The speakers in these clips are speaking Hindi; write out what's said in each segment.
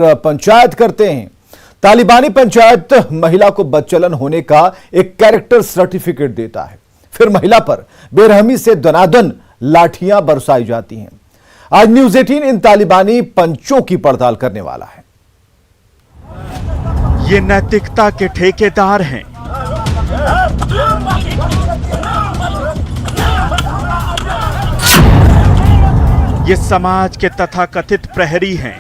पंचायत करते हैं। तालिबानी पंचायत महिला को बदचलन होने का एक कैरेक्टर सर्टिफिकेट देता है, फिर महिला पर बेरहमी से दनादन लाठियां बरसाई जाती हैं। आज न्यूज़ 18 इन तालिबानी पंचों की पड़ताल करने वाला है। ये नैतिकता के ठेकेदार हैं। ये समाज के तथाकथित प्रहरी हैं।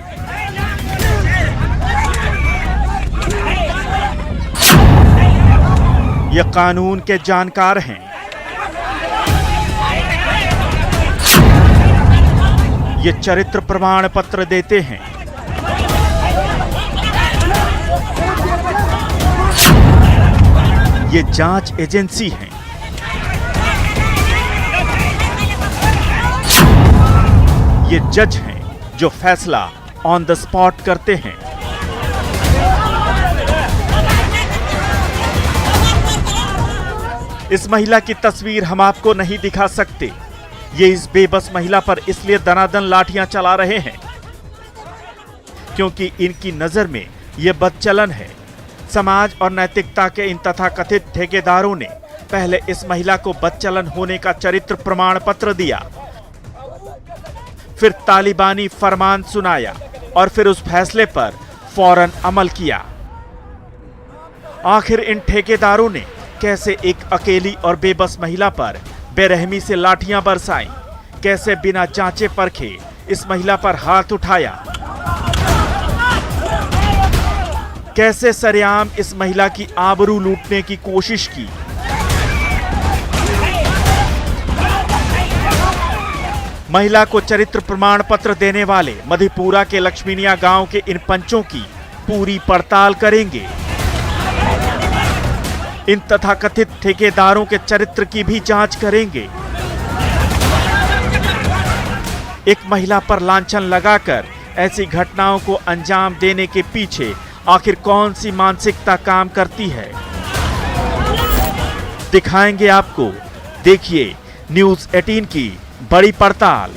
ये कानून के जानकार हैं। ये चरित्र प्रमाण पत्र देते हैं। ये जांच एजेंसी है। ये जज हैं जो फैसला ऑन द स्पॉट करते हैं। इस महिला की तस्वीर हम आपको नहीं दिखा सकते। ये इस बेबस महिला पर इसलिए दनादन लाठियां चला रहे हैं क्योंकि इनकी नजर में यह बदचलन है। समाज और नैतिकता के इन तथाकथित ठेकेदारों ने पहले इस महिला को बदचलन होने का चरित्र प्रमाण पत्र दिया, फिर तालिबानी फरमान सुनाया और फिर उस फैसले पर फौरन अमल किया। आखिर इन ठेकेदारों ने कैसे एक अकेली और बेबस महिला पर बेरहमी से लाठियां बरसाई, कैसे बिना जांचे परखे इस महिला पर हाथ उठाया, कैसे सरेआम इस महिला की आबरू लूटने की कोशिश की। महिला को चरित्र प्रमाण पत्र देने वाले मधेपुरा के लक्ष्मीनिया गांव के इन पंचों की पूरी पड़ताल करेंगे। इन तथाकथित ठेकेदारों के चरित्र की भी जांच करेंगे। एक महिला पर लांछन लगाकर ऐसी घटनाओं को अंजाम देने के पीछे आखिर कौन सी मानसिकता काम करती है, दिखाएंगे आपको। देखिए न्यूज़ 18 की बड़ी पड़ताल।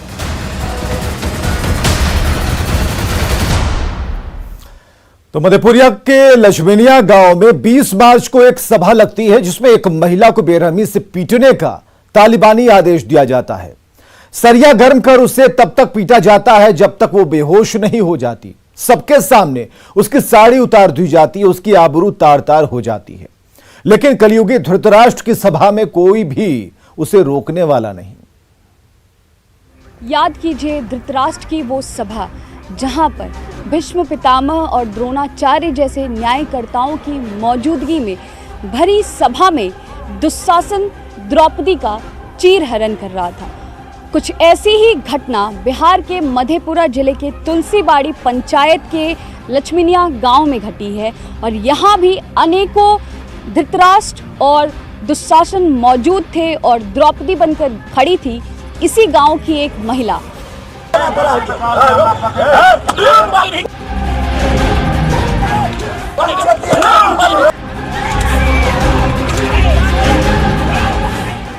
तो मधेपुरा के लक्ष्मीनिया गांव में 20 मार्च को एक सभा लगती है जिसमें एक महिला को बेरहमी से पीटने का तालिबानी आदेश दिया जाता है। सरिया गर्म कर उसे तब तक पीटा जाता है जब तक वो बेहोश नहीं हो जाती। सबके सामने उसकी साड़ी उतार दी जाती है, उसकी आबरू तार तार हो जाती है। लेकिन कलयुगी धृतराष्ट्र की सभा में कोई भी उसे रोकने वाला नहीं। याद कीजिए धृतराष्ट्र की वो सभा जहां पर भीष्म पितामह और द्रोणाचार्य जैसे न्यायकर्ताओं की मौजूदगी में भरी सभा में दुशासन द्रौपदी का चीरहरण कर रहा था। कुछ ऐसी ही घटना बिहार के मधेपुरा जिले के तुलसीबाड़ी पंचायत के लक्ष्मीनिया गांव में घटी है और यहां भी अनेकों धृतराष्ट्र और दुशासन मौजूद थे और द्रौपदी बनकर खड़ी थी इसी गांव की एक महिला।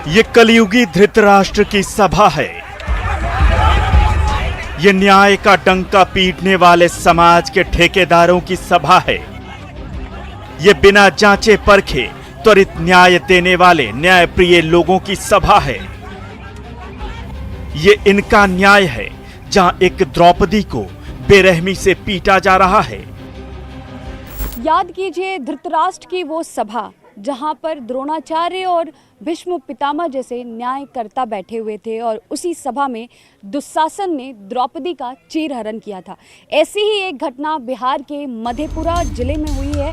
ये कलयुगी धृतराष्ट्र की सभा है। ये न्याय का डंका पीटने वाले समाज के ठेकेदारों की सभा है। ये बिना जांचे परखे त्वरित न्याय देने वाले न्यायप्रिय लोगों की सभा है। ये इनका न्याय है जहां एक द्रौपदी को बेरहमी से पीटा जा रहा है। याद कीजिए धृतराष्ट्र की वो सभा जहां पर द्रोणाचार्य और भीष्म पितामह जैसे न्यायकर्ता बैठे हुए थे और उसी सभा में दुशासन ने द्रौपदी का चीरहरण किया था। ऐसी ही एक घटना बिहार के मधेपुरा जिले में हुई है।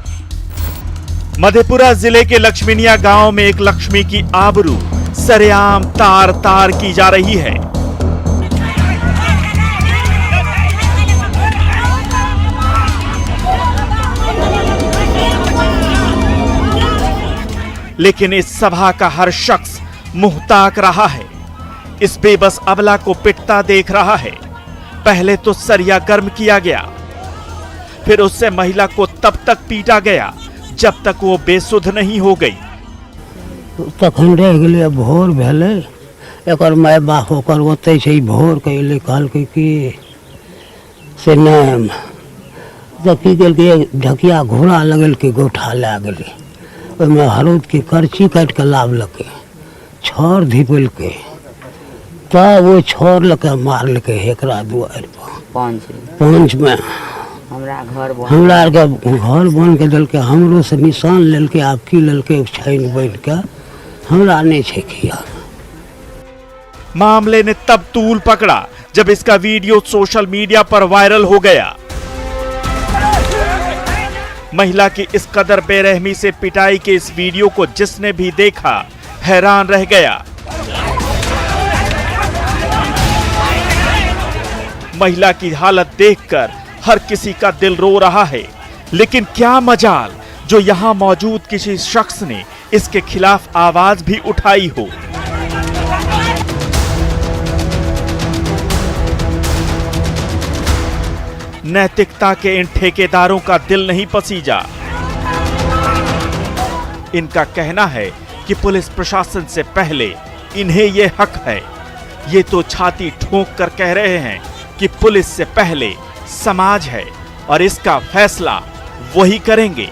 मधेपुरा जिले के लक्ष्मीनिया गांव में एक लक्ष्मी की आबरू सरेआम तार तार की जा रही है। लेकिन इस सभा का हर शख्स मुंह ताक रहा है, इस बेबस अबला को पिटता देख रहा है। पहले तो सरिया गर्म किया गया, फिर उससे महिला को तब तक पीटा गया जब तक वो बेसुध नहीं हो गई। तखन रह गए भोर भेले, एकर माय बाप ओकर ओते से भोर कैले कहल कि से न तो की के ढकिया घोड़ा लगल के गोठा ला गए, ओहिमे हरोद के करची काट के लावलकै, छर धिपल के, तब वो छर लके मारलकै एकरा दुआर पर पाँच में। हमरा आरके घर बन के देलकै, हमरो से निशान लेलकै, आब की लेलकै छाइन बन के, हमरा नहीं छै किया। मामले ने तब तूल पकड़ा जब इसका वीडियो सोशल मीडिया पर वायरल हो गया। महिला की इस कदर बेरहमी से पिटाई के इस वीडियो को जिसने भी देखा हैरान रह गया। महिला की हालत देखकर हर किसी का दिल रो रहा है, लेकिन क्या मजाल जो यहां मौजूद किसी शख्स ने इसके खिलाफ आवाज भी उठाई हो। नैतिकता के इन ठेकेदारों का दिल नहीं पसीजा। इनका कहना है कि पुलिस प्रशासन से पहले इन्हें यह हक है। ये तो छाती ठोक कर कह रहे हैं कि पुलिस से पहले समाज है और इसका फैसला वही करेंगे।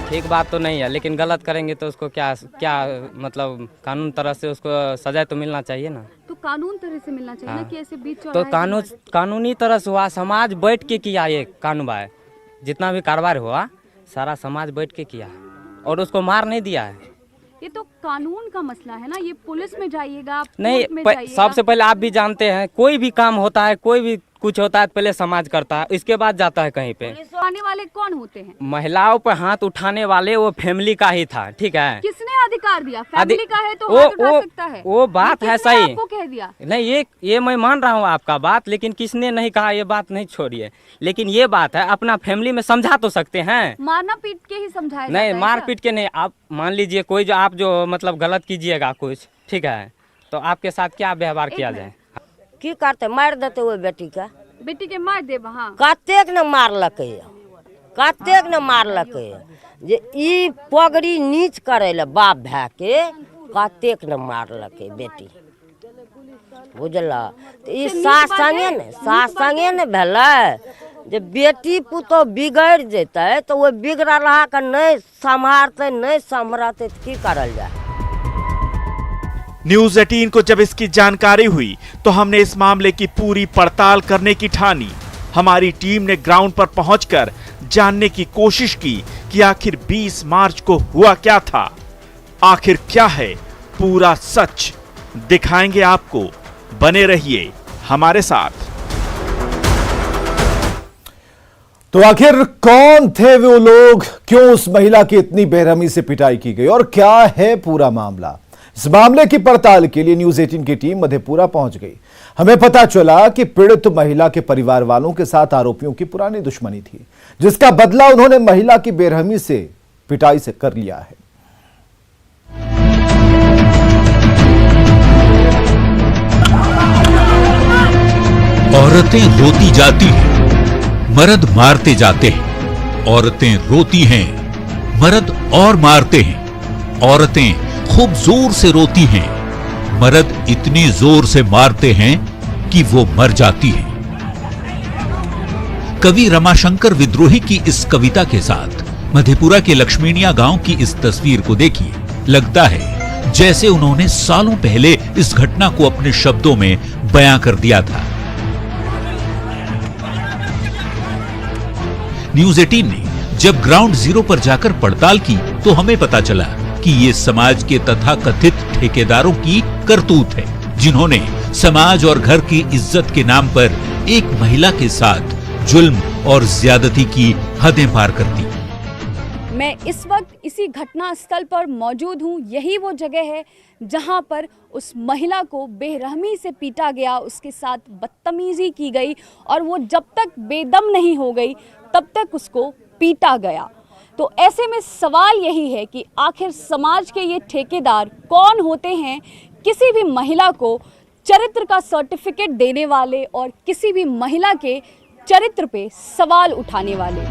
ठीक बात तो नहीं है, लेकिन गलत करेंगे तो उसको क्या मतलब कानून तरह से उसको सजा तो मिलना चाहिए ना। तो कानून तरह से मिलना चाहिए ना, कि ऐसे बीच तो कानूनी तरह से हुआ, समाज बैठ के किया ये कानून, जितना भी कारोबार हुआ सारा समाज बैठ के किया और उसको मार नहीं दिया है। ये तो कानून का मसला है ना, ये पुलिस में जाइएगा नहीं, सबसे पहले आप भी जानते हैं कोई भी काम होता है, कोई भी कुछ होता है पहले समाज करता है, इसके बाद जाता है कहीं पे। आने वाले कौन होते हैं? महिलाओं पर हाथ उठाने वाले वो फैमिली का ही था, ठीक है। किसने अधिकार दिया? फैमिली का है तो हाथ उठा सकता है। वो बात है सही, आपको कह दिया नहीं, ये मैं मान रहा हूँ आपका बात, लेकिन किसने नहीं कहा ये बात नहीं छोड़िए, लेकिन ये बात है अपना फैमिली में समझा तो सकते हैं। मारना पीट के ही समझाया नहीं, मार पीट के नहीं। आप मान लीजिए कोई जो आप जो मतलब गलत कीजिएगा कुछ, ठीक है, तो आपके साथ क्या व्यवहार किया जाए? की करते, मार देते वो बेटी के मार दे। हाँ, कतेक न मारलकै जे ई पगड़ी नीच करे ले बाप भाई के, कतेक न मारलकै बेटी, बुझला। ई सास संगे ने भेलै जे बेटी पुतोह बिगड़ जेतै तो वो बिगड़ल के नहीं संभारते नहीं संभरते तो की करल जाए। न्यूज़ 18 को जब इसकी जानकारी हुई तो हमने इस मामले की पूरी पड़ताल करने की ठानी। हमारी टीम ने ग्राउंड पर पहुंचकर जानने की कोशिश की कि आखिर 20 मार्च को हुआ क्या था, आखिर क्या है पूरा सच। दिखाएंगे आपको, बने रहिए हमारे साथ। तो आखिर कौन थे वो लोग, क्यों उस महिला की इतनी बेरहमी से पिटाई की गई और क्या है पूरा मामला? इस मामले की पड़ताल के लिए न्यूज़ 18 की टीम मधेपुरा पहुंच गई। हमें पता चला कि पीड़ित महिला के परिवार वालों के साथ आरोपियों की पुरानी दुश्मनी थी, जिसका बदला उन्होंने महिला की बेरहमी से पिटाई से कर लिया है। औरतें रोती जाती हैं, मर्द मारते जाते हैं। औरतें रोती हैं, मर्द और मारते हैं। औरतें खूब जोर से रोती हैं, मर्द इतनी जोर से मारते हैं कि वो मर जाती है। कवि रमाशंकर विद्रोही की इस कविता के साथ मधेपुरा के लक्ष्मीनिया गांव की इस तस्वीर को देखिए। लगता है जैसे उन्होंने सालों पहले इस घटना को अपने शब्दों में बयां कर दिया था। न्यूज़ 18 ने जब ग्राउंड जीरो पर जाकर पड़ताल की तो हमें पता चला कि ये समाज के तथाकथित ठेकेदारों की करतूत है, जिन्होंने समाज और घर की इज्जत के नाम पर एक महिला के साथ जुल्म और ज्यादती की हदें पार कर दी। मैं इस वक्त इसी घटना स्थल पर मौजूद हूँ। यही वो जगह है जहाँ पर उस महिला को बेरहमी से पीटा गया, उसके साथ बदतमीजी की गई और वो जब तक बेदम नहीं हो गई तब तक उसको पीटा गया। तो ऐसे में सवाल यही है कि आखिर समाज के ये ठेकेदार कौन होते हैं, किसी भी महिला को चरित्र का सर्टिफिकेट देने वाले और किसी भी महिला के चरित्र पे सवाल उठाने वाले।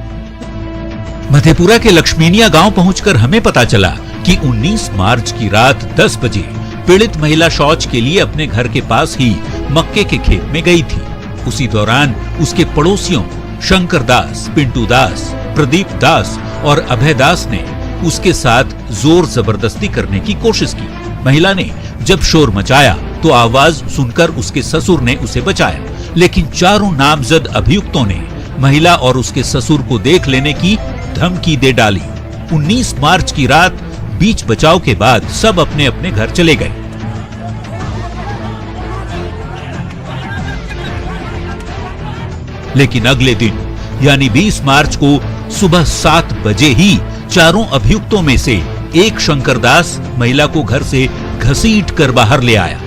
मधेपुरा के लक्ष्मीनिया गांव पहुंचकर हमें पता चला कि 19 मार्च की रात 10 बजे पीड़ित महिला शौच के लिए अपने घर के पास ही मक्के के खेत में गई थी। उसी दौरान उसके पड़ोसियों शंकर दास, पिंटू दास, प्रदीप दास और अभय दास ने उसके साथ जोर जबरदस्ती करने की कोशिश की। महिला ने जब शोर मचाया तो आवाज सुनकर उसके ससुर ने उसे बचाया, लेकिन चारों नामजद अभियुक्तों ने महिला और उसके ससुर को देख लेने की धमकी दे डाली। 19 मार्च की रात बीच बचाव के बाद सब अपने अपने घर चले गए। लेकिन अगले दिन यानी 20 मार्च को सुबह 7 बजे ही चारों अभियुक्तों में से एक शंकर दास महिला को घर से घसीट कर बाहर ले आया।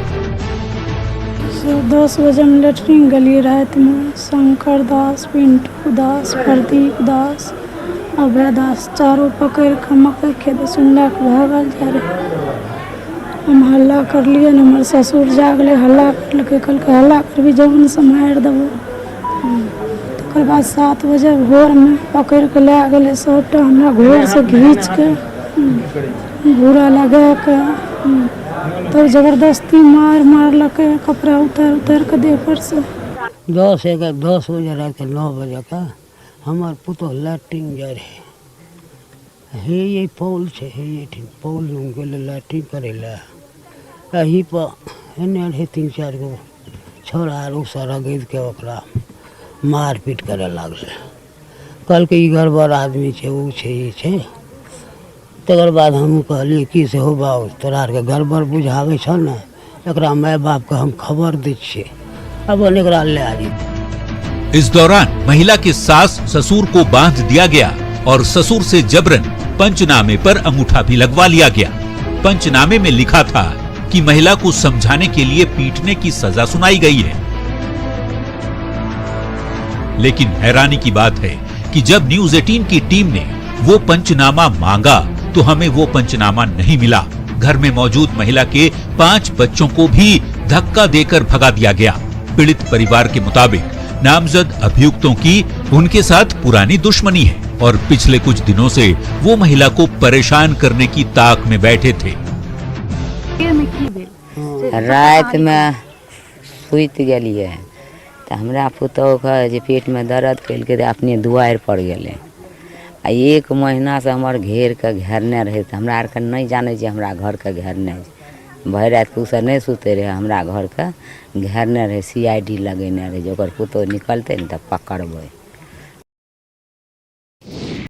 10 बजे हम लेटरिन गली रात में शंकर दास, पिंटू दास, प्रदीप दास, अभय दास चारों पकड़ के मकई खेत सुनला के भागल जा रहे। हम हल्ला कर लिए, हमारे ससुर जागले हल्ला करके, कल के हल्ला कर भी जवन से मार देव। तकर बाद 7 बजे भोर में पकड़ के ले गए सबटा, हमरा घोर से खींच के घूरा लगा के तो जबरदस्ती मार लके कपड़ा उतार के देह पर से। 10 बजे रात के 9 बजे का हमार पुतो लैट्रिन जा रहे। हे ये पौल छे, हे ये ठीक पौल गेल लैट्रिन करे ला। यही पर एने रहे 3-4 गो छोरा आर सारा गीत के ओकरा मारपीट करे लागले। कल के गड़बड़ आदमी छे, ऊ छे, ये छे। तकर बाद हम कहलिए कि से हो बाबू तोरा आरके गड़बड़ बुझावे छ न, एकरा माय बाप के हम खबर दै छियै, अब एकरा ले आ रही। इस दौरान महिला के सास ससुर को बांध दिया गया और ससुर से जबरन पंचनामे पर अंगूठा भी लगवा लिया गया। पंचनामे में लिखा था कि महिला को समझाने के लिए पीटने की सजा सुनाई गई है। लेकिन हैरानी की बात है कि जब न्यूज़ 18 की टीम ने वो पंचनामा मांगा तो हमें वो पंचनामा नहीं मिला। घर में मौजूद महिला के 5 बच्चों को भी धक्का देकर भगा दिया गया। पीड़ित परिवार के मुताबिक नामजद अभियुक्तों की उनके साथ पुरानी दुश्मनी है और पिछले कुछ दिनों से वो महिला को परेशान करने की ताक में बैठे थे। रात में सुत गलिए तो हमरा पुतोह के पेट में दर्द कैल के अपने दुआर पर गए। 1 महीना से हमार घेर के घेरने रहे, तो हमरा आरके नहीं जाने जे हमरा घर के घेरने। भर रात के उसे नहीं सुते रहे, हमरा घर के घेरने रहे, CID लगेने रहे, जो पुतोह निकलते न तब पकड़बे।